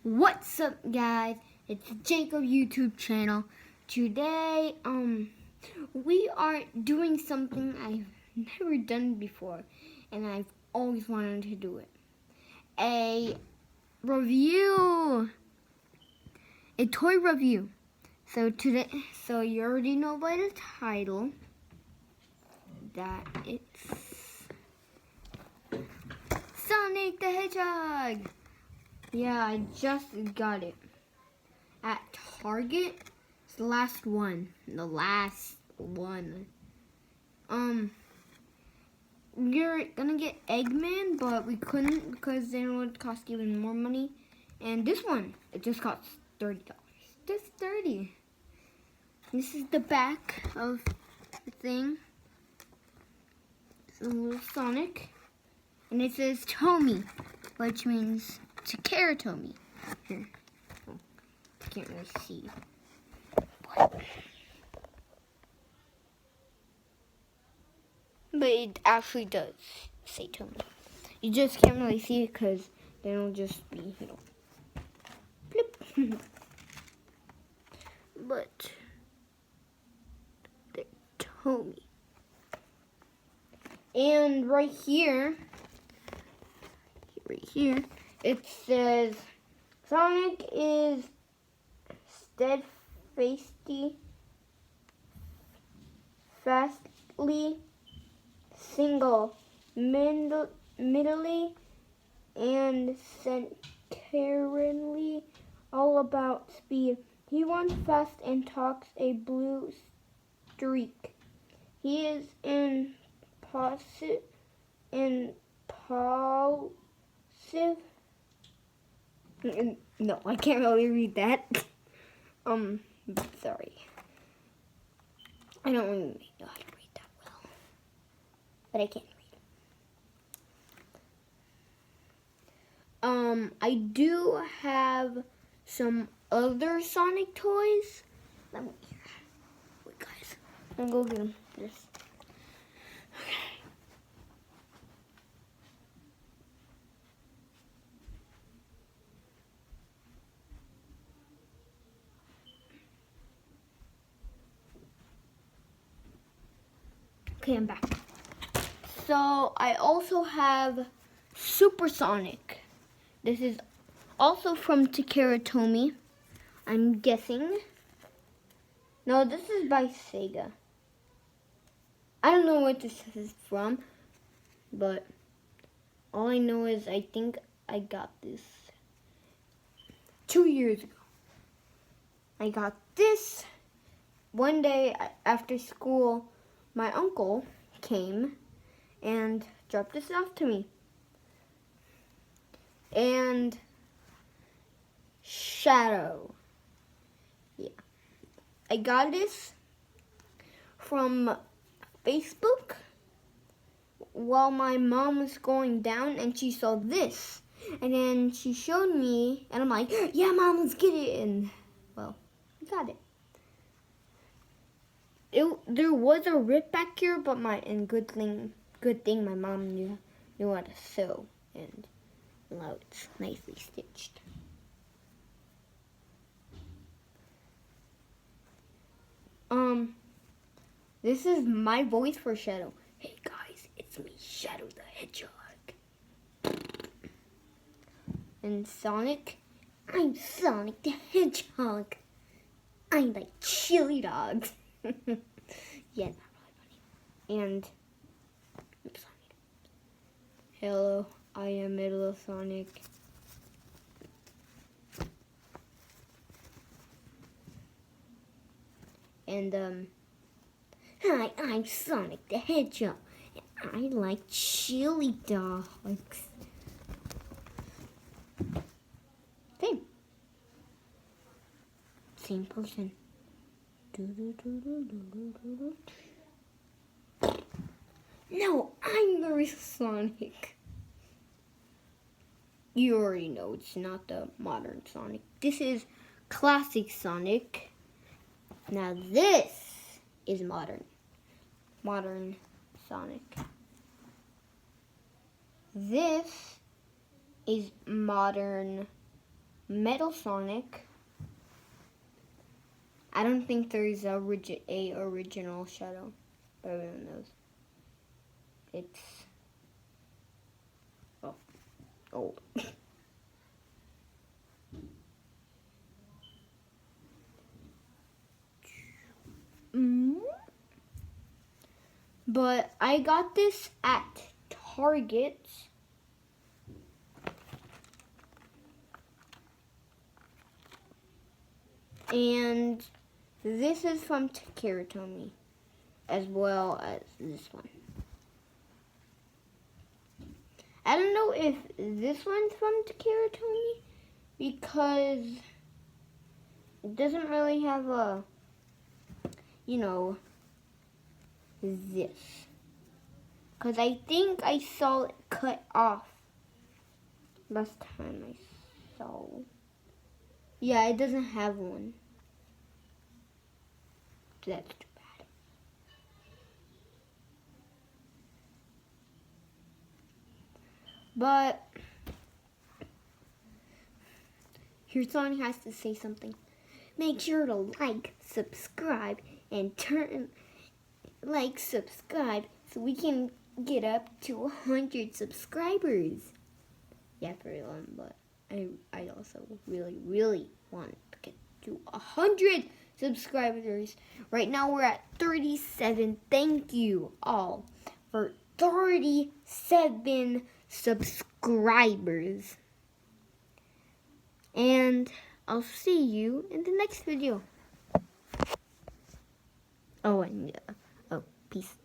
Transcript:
What's up, guys? It's Jacob YouTube channel. Today, we are doing something I've never done before, and I've always wanted to do it. A review, a toy review. So you already know by the title that it's Sonic the Hedgehog. Yeah, I just got it at Target. It's the last one. We're gonna get Eggman, but we couldn't because then it would cost even more money. And this one, it just costs $30. Just $30. This is the back of the thing. It's a little Sonic, and it says Tomy, which means Tomy. Here. Oh, I can't really see. But it actually does say Tomy. You just can't really see it because then it'll just be, blip. But the Tomy. And right here, it says Sonic is fastly, single, middly, and centrally, all about speed. He runs fast and talks a blue streak. He is impulsive. No, I can't really read that. Sorry. I don't really know how to read that well. But I can read. I do have some other Sonic toys. Wait, guys. I'm gonna go get them. Okay, I'm back. So I also have Super Sonic. This is also from Tomy, I'm guessing. No, this is by Sega. I don't know what this is from, but all I know is I think I got this 2 years ago. I got this one day after school. My uncle came and dropped this off to me. And Shadow. Yeah. I got this from Facebook while my mom was going down, and she saw this. And then she showed me, and I'm like, yeah, Mom, let's get it. And, well, we got it. There was a rip back here, but good thing my mom knew how to sew, and now it's nicely stitched. This is my voice for Shadow. Hey guys, it's me, Shadow the Hedgehog. And Sonic, I'm Sonic the Hedgehog. I like chili dogs. Yeah, not really funny. And oops, hello, I am Little Sonic. And hi, I'm Sonic the Hedgehog. And I like chili dogs. Same person. No, I'm the real Sonic. You already know it's not the modern Sonic. This is classic Sonic. Now this is modern Sonic. This is modern Metal Sonic. I don't think there's a original shadow, but everyone knows. It's old. But I got this at Target. And this is from Takara as well as this one. I don't know if this one's from Takara because it doesn't really have a, this. Because I think I saw it cut off last time I saw. Yeah, it doesn't have one. That's too bad. But here Sonny has to say something. Make sure to like, subscribe, and subscribe so we can get up to 100 subscribers. Yeah, pretty long, but I also really want to get to 100 subscribers. Right now we're at 37. Thank you all for 37 subscribers. And I'll see you in the next video. Oh, and peace.